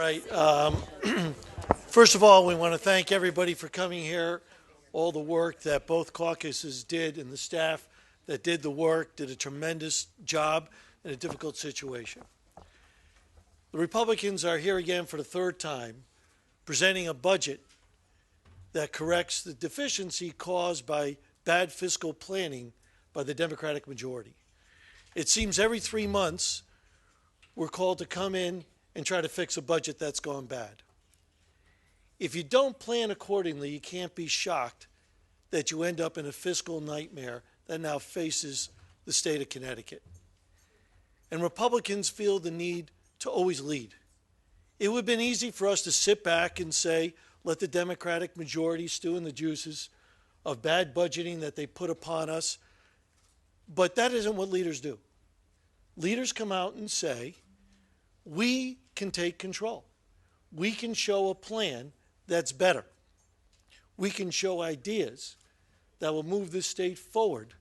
right. First of all, we want to thank everybody for coming here. All the work that both caucuses did and the staff that did the work did a tremendous job in a difficult situation. The Republicans are here again for the third time, presenting a budget that corrects the deficiency caused by bad fiscal planning by the Democratic majority. It seems every 3 months we're called to come in and try to fix a budget that's gone bad. If you don't plan accordingly, you can't be shocked that you end up in a fiscal nightmare that now faces the state of Connecticut. And Republicans feel the need to always lead. It would have been easy for us to sit back and say, let the Democratic majority stew in the juices of bad budgeting that they put upon us. But that isn't what leaders do. Leaders come out and say, we can take control. We can show a plan that's better. We can show ideas that will move this state forward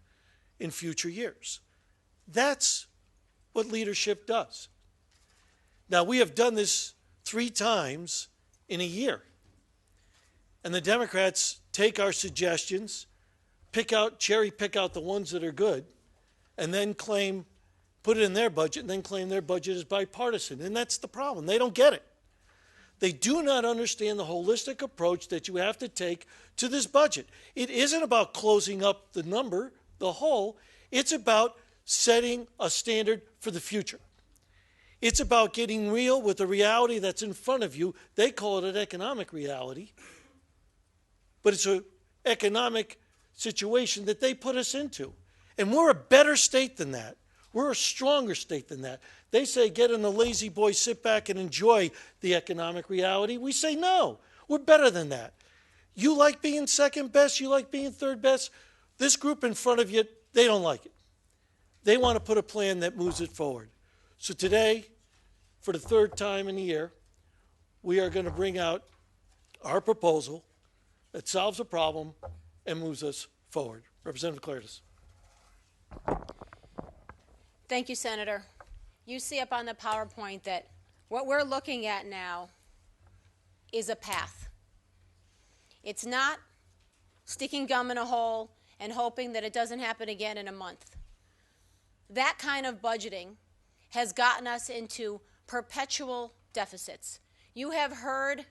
in future years. That's what leadership does. Now, we have done this 3 times in a year. And the Democrats take our suggestions, cherry pick out the ones that are good, and then put it in their budget, and then claim their budget is bipartisan. And that's the problem. They don't get it. They do not understand the holistic approach that you have to take to this budget. It isn't about closing up the number, the hole. It's about setting a standard for the future. It's about getting real with the reality that's in front of you. They call it an economic reality, but it's an economic situation that they put us into. And we're a better state than that. We're a stronger state than that. They say get in a lazy boy, sit back and enjoy the economic reality. We say no, we're better than that. You like being second best, you like being third best. This group in front of you, they don't like it. They want to put a plan that moves it forward. So today, for the third time in a year, we are going to bring out our proposal that solves a problem and moves us forward. Representative Klarides. Thank you, Senator. You see up on the PowerPoint that what we're looking at now is a path. It's not sticking gum in a hole and hoping that it doesn't happen again in a month. That kind of budgeting has gotten us into perpetual deficits. You have heard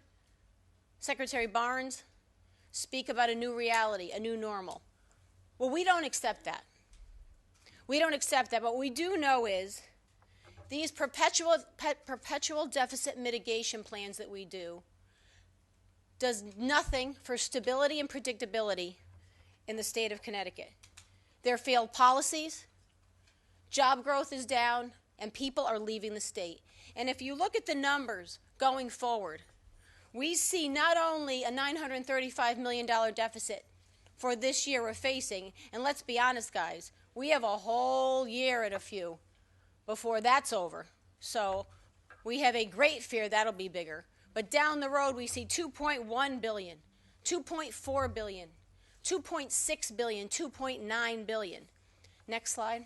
Secretary Barnes speak about a new reality, a new normal. Well, we don't accept that. We don't accept that. But what we do know is these perpetual deficit mitigation plans that we do does nothing for stability and predictability in the state of Connecticut. There are failed policies, job growth is down, and people are leaving the state. And if you look at the numbers going forward, we see not only a $935 million deficit for this year we're facing, and let's be honest, guys, we have a whole year and a few before that's over. So we have a great fear that'll be bigger. But down the road, we see $2.1 billion, $2.4 billion, $2.6 billion, $2.9 billion. Next slide.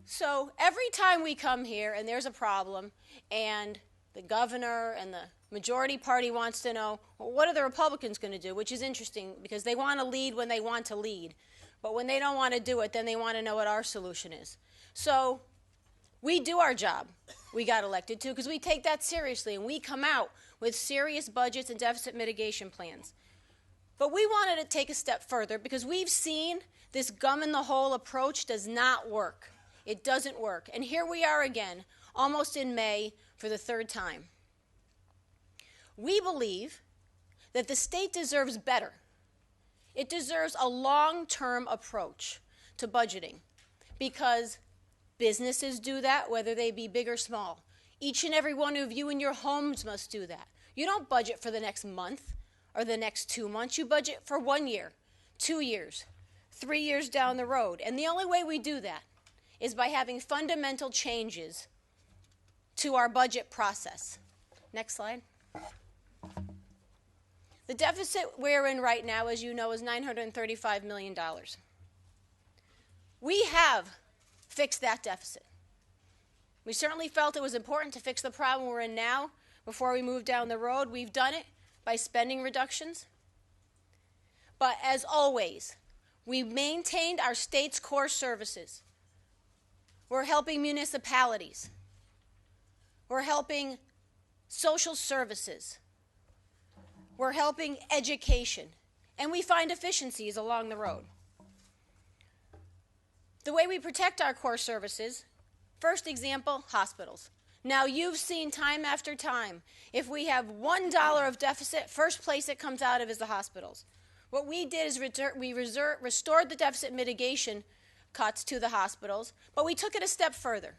So every time we come here and there's a problem and the governor and the majority party wants to know, well, what are the Republicans going to do? Which is interesting because they want to lead when they want to lead. But when they don't want to do it, then they want to know what our solution is. So we do our job. We got elected to because we take that seriously and we come out with serious budgets and deficit mitigation plans. But we wanted to take a step further because we've seen this gum in the hole approach does not work. It doesn't work. And here we are again, almost in May for the third time. We believe that the state deserves better. It deserves a long-term approach to budgeting because businesses do that, whether they be big or small. Each and every one of you in your homes must do that. You don't budget for the next month or the next 2 months. You budget for 1 year, 2 years, 3 years down the road. And the only way we do that is by having fundamental changes to our budget process. Next slide. The deficit we're in right now, as you know, is $935 million. We have fixed that deficit. We certainly felt it was important to fix the problem we're in now before we move down the road. We've done it by spending reductions. But as always, we maintained our state's core services. We're helping municipalities. We're helping social services. We're helping education. And we find efficiencies along the road. The way we protect our core services, first example, hospitals. Now, you've seen time after time, if we have $1 of deficit, first place it comes out of is the hospitals. What we did is restored the deficit mitigation cuts to the hospitals, but we took it a step further.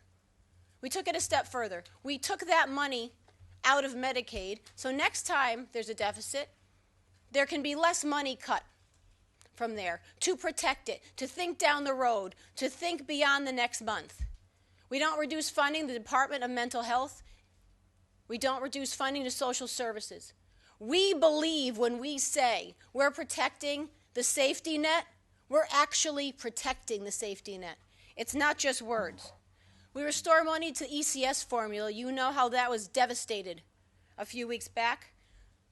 We took that money out of Medicaid, so next time there's a deficit, there can be less money cut from there to protect it, to think down the road, to think beyond the next month. We don't reduce funding to the Department of Mental Health. We don't reduce funding to social services. We believe when we say we're protecting the safety net, we're actually protecting the safety net. It's not just words. We restore money to ECS formula. You know how that was devastated a few weeks back.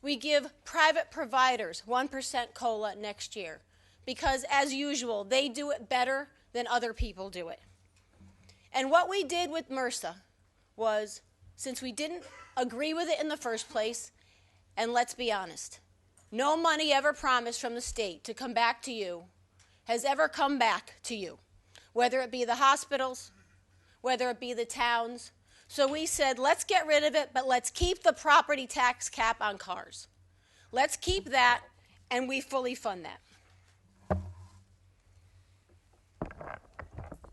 We give private providers 1% COLA next year because, as usual, they do it better than other people do it. And what we did with MRSA was, since we didn't agree with it in the first place, and let's be honest, no money ever promised from the state to come back to you has ever come back to you, whether it be the hospitals, whether it be the towns. So we said, let's get rid of it, but let's keep the property tax cap on cars. Let's keep that, and we fully fund that.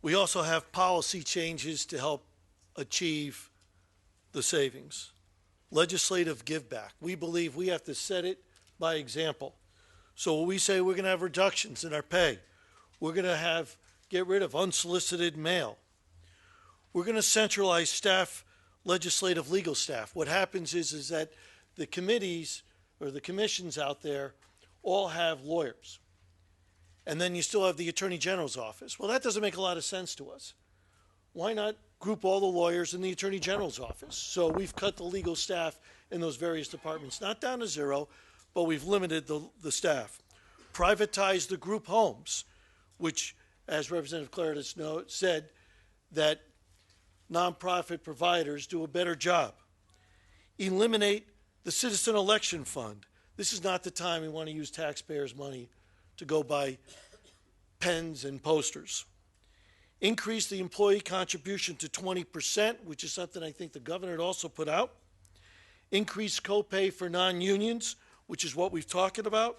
We also have policy changes to help achieve the savings. Legislative give back. We believe we have to set it by example. So when we say we're going to have reductions in our pay, we're going to get rid of unsolicited mail. We're going to centralize staff, legislative legal staff. What happens is that the committees or the commissions out there all have lawyers. And then you still have the Attorney General's office. Well, that doesn't make a lot of sense to us. Why not group all the lawyers in the Attorney General's office? So we've cut the legal staff in those various departments, not down to zero, but we've limited the staff. Privatize the group homes, which, as Representative Klarides said, that nonprofit providers do a better job. Eliminate the Citizen Election Fund. This is not the time we want to use taxpayers' money to go buy pens and posters. Increase the employee contribution to 20%, which is something I think the governor had also put out. Increase copay for non-unions, which is what we've talked about.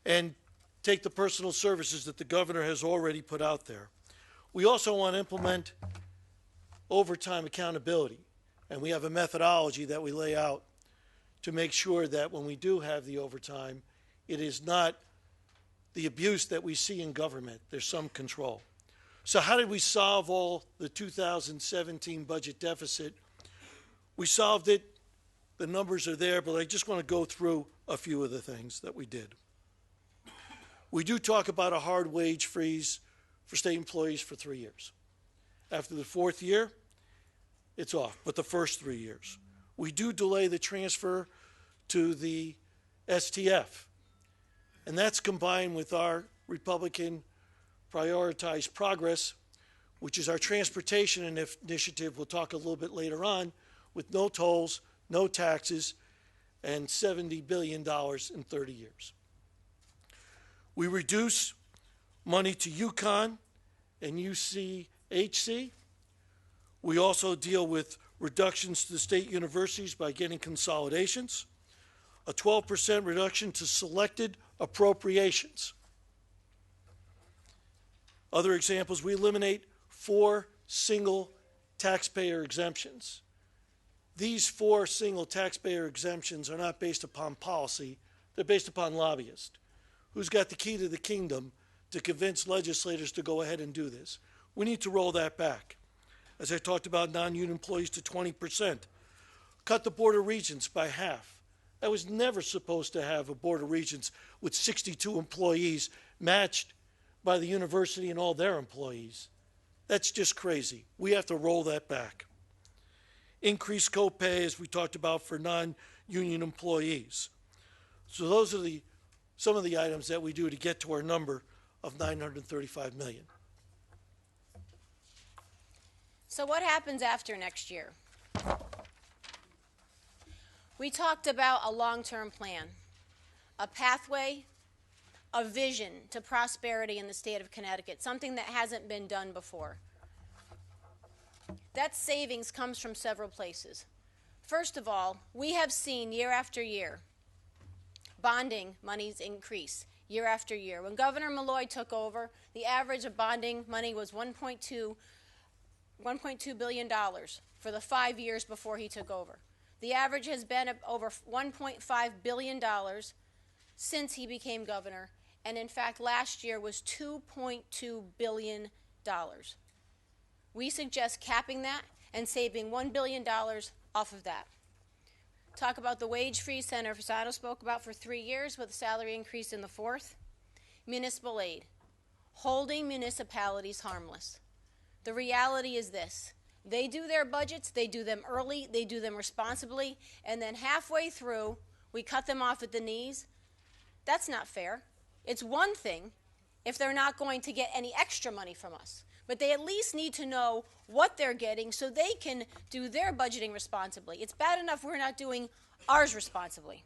And take the personal services that the governor has already put out there. We also want to implement overtime accountability. And we have a methodology that we lay out to make sure that when we do have the overtime, it is not the abuse that we see in government. There's some control. So how did we solve all the 2017 budget deficit? We solved it. The numbers are there, but I just want to go through a few of the things that we did. We do talk about a hard wage freeze for state employees for 3 years. After the fourth year, it's off, but the first 3 years. We do delay the transfer to the STF, and that's combined with our Republican prioritized progress, which is our transportation initiative. We'll talk a little bit later on, with no tolls, no taxes, and $70 billion in 30 years. We reduce money to UConn and UCHC. We also deal with reductions to the state universities by getting consolidations, a 12% reduction to selected appropriations. Other examples, we eliminate 4 single taxpayer exemptions. These 4 single taxpayer exemptions are not based upon policy, they're based upon lobbyists. Who's got the key to the kingdom to convince legislators to go ahead and do this? We need to roll that back. As I talked about, non-union employees to 20%. Cut the Board of Regents by half. That was never supposed to have a Board of Regents with 62 employees matched by the university and all their employees. That's just crazy. We have to roll that back. Increased copay, as we talked about, for non-union employees. So those are some of the items that we do to get to our number of $935 million. So what happens after next year? We talked about a long-term plan, a pathway, a vision to prosperity in the state of Connecticut, something that hasn't been done before. That savings comes from several places. First of all, we have seen year after year bonding monies increase year after year. When Governor Malloy took over, the average of bonding money was $1.2 billion for the 5 years before he took over. The average has been over $1.5 billion since he became governor, and in fact last year was $2.2 billion. We suggest capping that and saving $1 billion off of that. Talk about the wage freeze Senator Fasano spoke about for 3 years with a salary increase in the fourth. Municipal aid, holding municipalities harmless. The reality is this: they do their budgets, they do them early, they do them responsibly, and then halfway through, we cut them off at the knees. That's not fair. It's one thing if they're not going to get any extra money from us, but they at least need to know what they're getting so they can do their budgeting responsibly. It's bad enough we're not doing ours responsibly.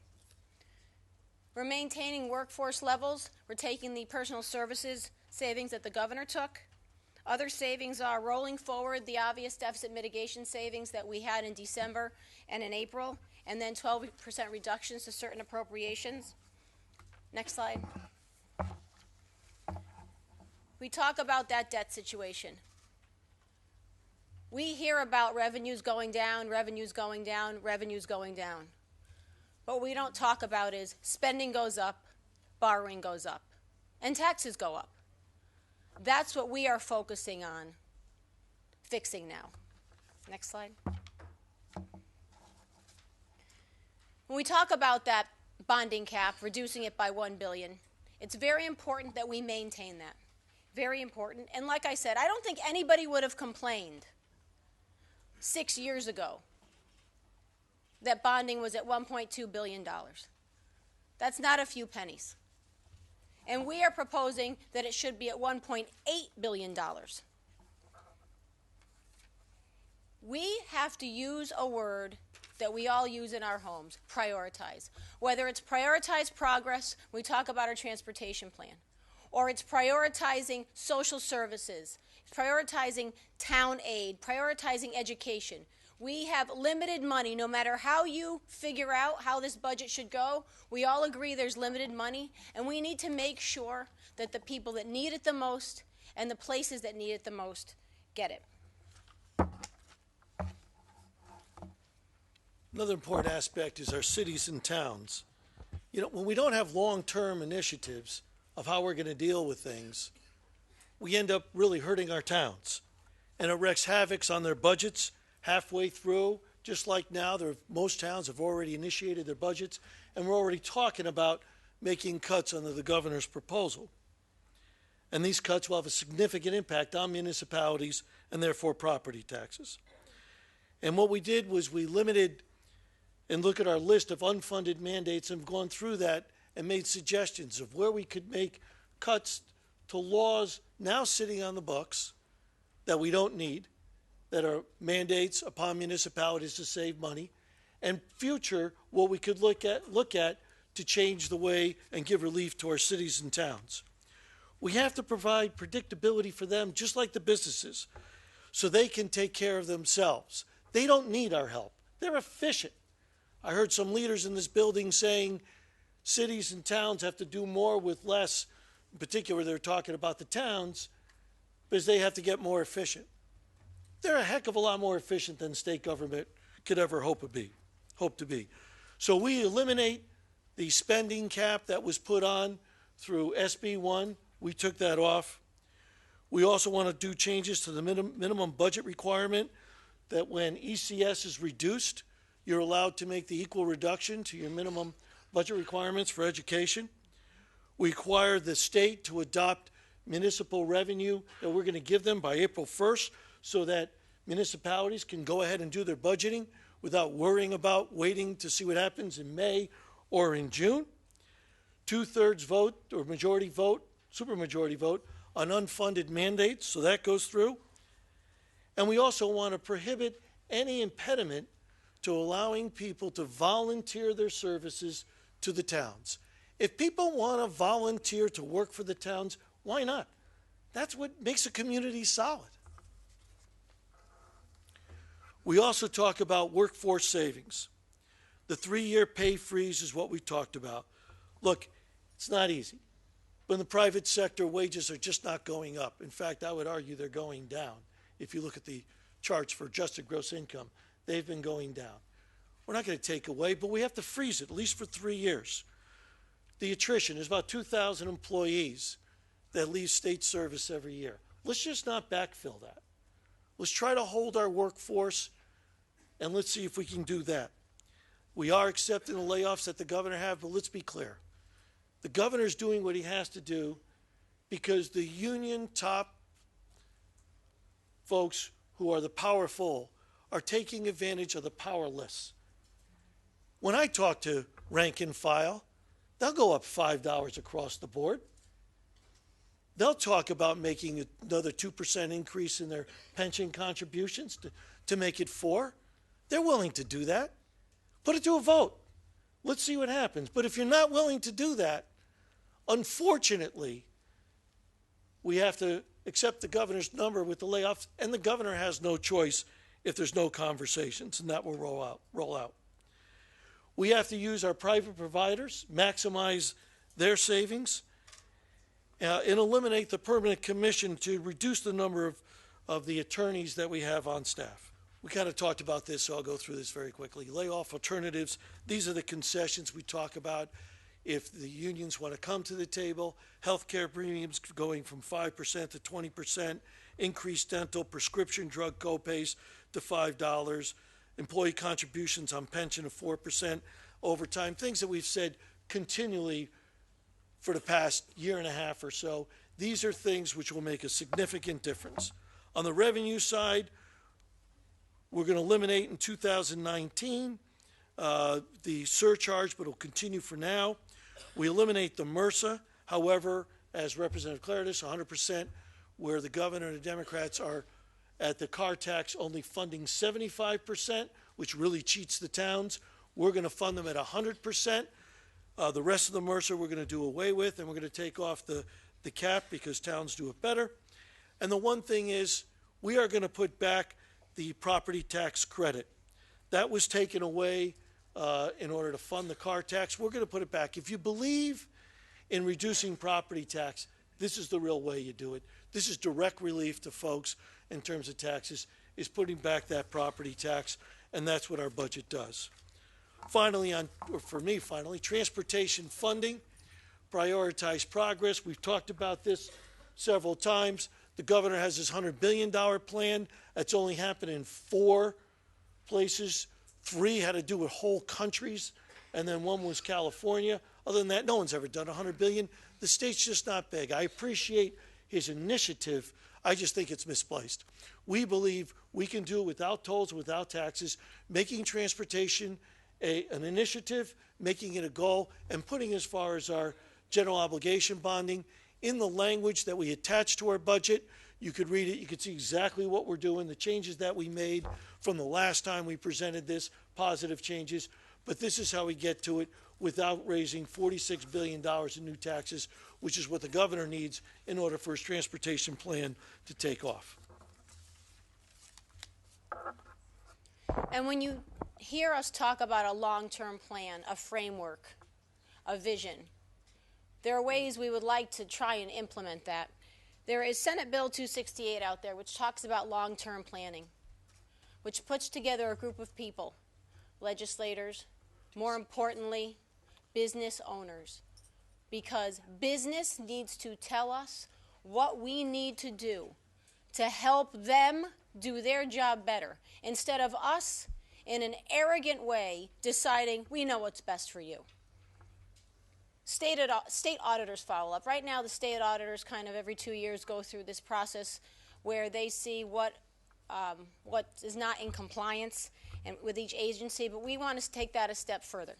We're maintaining workforce levels. We're taking the personal services savings that the governor took. Other savings are rolling forward the obvious deficit mitigation savings that we had in December and in April, and then 12% reductions to certain appropriations. Next slide. We talk about that debt situation. We hear about revenues going down, revenues going down, revenues going down. What we don't talk about is spending goes up, borrowing goes up, and taxes go up. That's what we are focusing on fixing now. Next slide. When we talk about that bonding cap, reducing it by $1 billion, it's very important that we maintain that. Very important. And like I said, I don't think anybody would have complained 6 years ago that bonding was at $1.2 billion. That's not a few pennies. And we are proposing that it should be at $1.8 billion. We have to use a word that we all use in our homes, prioritize. Whether it's prioritize progress, we talk about our transportation plan, or it's prioritizing social services, prioritizing town aid, prioritizing education. We have limited money. No matter how you figure out how this budget should go, we all agree there's limited money, and we need to make sure that the people that need it the most and the places that need it the most get it. Another important aspect is our cities and towns. You know, when we don't have long-term initiatives of how we're going to deal with things, we end up really hurting our towns. And it wreaks havoc on their budgets halfway through. Just like now, most towns have already initiated their budgets, and we're already talking about making cuts under the governor's proposal. And these cuts will have a significant impact on municipalities and therefore property taxes. And what we did was we limited and look at our list of unfunded mandates and have gone through that and made suggestions of where we could make cuts to laws now sitting on the books that we don't need, that are mandates upon municipalities to save money, and future what we could look at to change the way and give relief to our cities and towns. We have to provide predictability for them, just like the businesses, so they can take care of themselves. They don't need our help. They're efficient. I heard some leaders in this building saying cities and towns have to do more with less. In particular, they're talking about the towns because they have to get more efficient. They're a heck of a lot more efficient than state government could ever hope to be. So we eliminate the spending cap that was put on through SB 1. We took that off. We also want to do changes to the minimum budget requirement that when ECS is reduced, you're allowed to make the equal reduction to your minimum budget requirements for education. We require the state to adopt municipal revenue that we're going to give them by April 1st so that municipalities can go ahead and do their budgeting without worrying about waiting to see what happens in May or in June. 2/3 vote or majority vote, supermajority vote on unfunded mandates, so that goes through. And we also want to prohibit any impediment to allowing people to volunteer their services to the towns. If people want to volunteer to work for the towns, why not? That's what makes a community solid. We also talk about workforce savings. The 3-year pay freeze is what we talked about. Look, it's not easy. But in the private sector, wages are just not going up. In fact, I would argue they're going down. If you look at the charts for adjusted gross income, they've been going down. We're not going to take away, but we have to freeze it, at least for 3 years. The attrition is about 2,000 employees that leave state service every year. Let's just not backfill that. Let's try to hold our workforce, and let's see if we can do that. We are accepting the layoffs that the governor have, but let's be clear. The governor's doing what he has to do because the union top folks who are the powerful are taking advantage of the powerless. When I talk to rank and file, they'll go up $5 across the board. They'll talk about making another 2% increase in their pension contributions to make it 4%. They're willing to do that. Put it to a vote. Let's see what happens. But if you're not willing to do that, unfortunately, we have to accept the governor's number with the layoffs, and the governor has no choice if there's no conversations, and that will roll out. We have to use our private providers, maximize their savings, and eliminate the permanent commission to reduce the number of the attorneys that we have on staff. We kind of talked about this, so I'll go through this very quickly. Layoff alternatives, these are the concessions we talk about. If the unions want to come to the table, healthcare premiums going from 5% to 20%, increased dental, prescription drug copays to $5, employee contributions on pension of 4%, overtime, things that we've said continually for the past year and a half or so. These are things which will make a significant difference. On the revenue side, we're going to eliminate in 2019 the surcharge, but it'll continue for now. We eliminate the MRSA. However, as Representative Klarides, 100%, where the governor and the Democrats are at the car tax only funding 75%, which really cheats the towns. We're going to fund them at 100%. The rest of the MRSA we're going to do away with, and we're going to take off the cap because towns do it better. And the one thing is, we are going to put back the property tax credit. That was taken away in order to fund the car tax. We're going to put it back. If you believe in reducing property tax, this is the real way you do it. This is direct relief to folks in terms of taxes, is putting back that property tax, and that's what our budget does. Finally, transportation funding, prioritize progress. We've talked about this several times. The governor has his $100 billion plan. That's only happened in 4 places. 3 had to do with whole countries, and then 1 was California. Other than that, no one's ever done $100 billion. The state's just not big. I appreciate his initiative. I just think it's misplaced. We believe we can do it without tolls, without taxes, making transportation an initiative, making it a goal, and putting as far as our general obligation bonding in the language that we attach to our budget. You could read it. You could see exactly what we're doing, the changes that we made from the last time we presented this, positive changes. But this is how we get to it without raising $46 billion in new taxes, which is what the governor needs in order for his transportation plan to take off. And when you hear us talk about a long-term plan, a framework, a vision, there are ways we would like to try and implement that. There is Senate Bill 268 out there, which talks about long-term planning, which puts together a group of people, legislators, more importantly, business owners, because business needs to tell us what we need to do to help them do their job better, instead of us, in an arrogant way, deciding we know what's best for you. State auditors follow up. Right now, the state auditors kind of every 2 years go through this process where they see what is not in compliance and with each agency, but we want to take that a step further.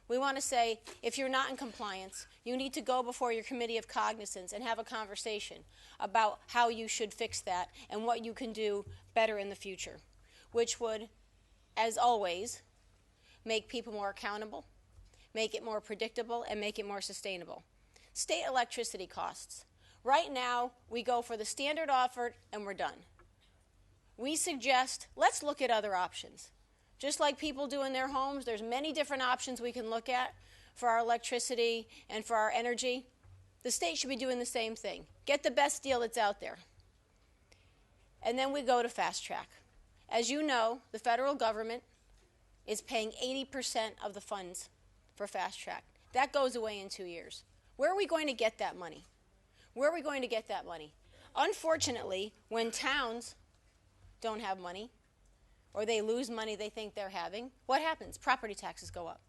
We want to say, if you're not in compliance, you need to go before your committee of cognizance and have a conversation about how you should fix that and what you can do better in the future, which would, as always, make people more accountable, make it more predictable, and make it more sustainable. State electricity costs. Right now, we go for the standard offered and we're done. We suggest, let's look at other options. Just like people do in their homes, there's many different options we can look at for our electricity and for our energy. The state should be doing the same thing. Get the best deal that's out there. And then we go to fast track. As you know, the federal government is paying 80% of the funds for fast track. That goes away in 2 years. Where are we going to get that money? Where are we going to get that money? Unfortunately, when towns don't have money, or they lose money they think they're having, what happens? Property taxes go up.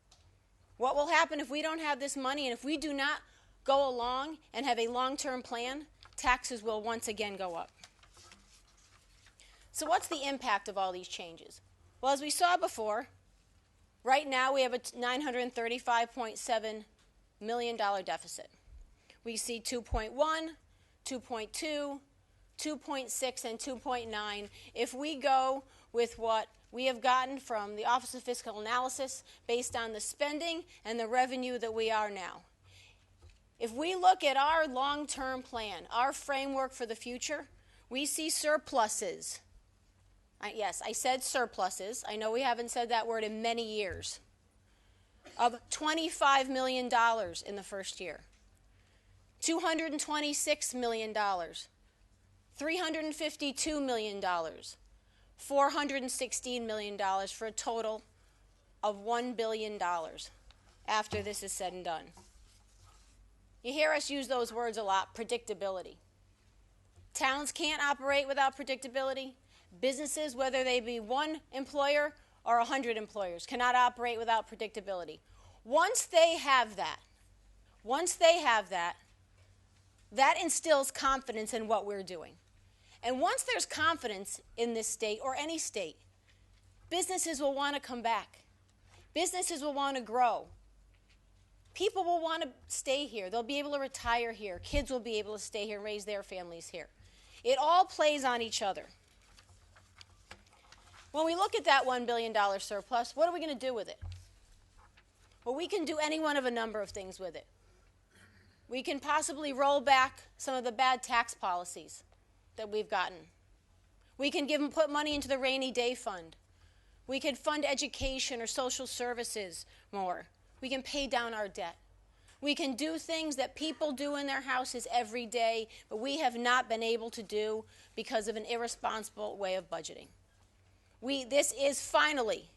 What will happen if we don't have this money and if we do not go along and have a long-term plan? Taxes will once again go up. So what's the impact of all these changes? Well, as we saw before, right now we have a $935.7 million deficit. We see 2.1, 2.2, 2.6, and 2.9. If we go with what we have gotten from the Office of Fiscal Analysis based on the spending and the revenue that we are now. If we look at our long-term plan, our framework for the future, we see surpluses. Yes, I said surpluses. I know we haven't said that word in many years. Of $25 million in the first year. $226 million. $352 million. $416 million for a total of $1 billion after this is said and done. You hear us use those words a lot, predictability. Towns can't operate without predictability. Businesses, whether they be one employer or 100 employers, cannot operate without predictability. Once they have that, that instills confidence in what we're doing. And once there's confidence in this state or any state, businesses will want to come back. Businesses will want to grow. People will want to stay here. They'll be able to retire here. Kids will be able to stay here and raise their families here. It all plays on each other. When we look at that $1 billion surplus, what are we going to do with it? Well, we can do any one of a number of things with it. We can possibly roll back some of the bad tax policies that we've gotten. We can put money into the rainy day fund. We could fund education or social services more. We can pay down our debt. We can do things that people do in their houses every day, but we have not been able to do because of an irresponsible way of budgeting. This is finally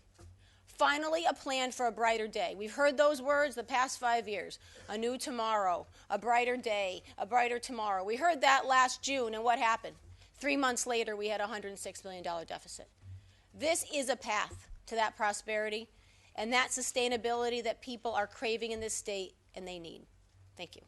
a plan for a brighter day. We've heard those words the past 5 years. A new tomorrow, a brighter day, a brighter tomorrow. We heard that last June, and what happened? 3 months later, we had a $106 million deficit. This is a path to that prosperity and that sustainability that people are craving in this state and they need. Thank you.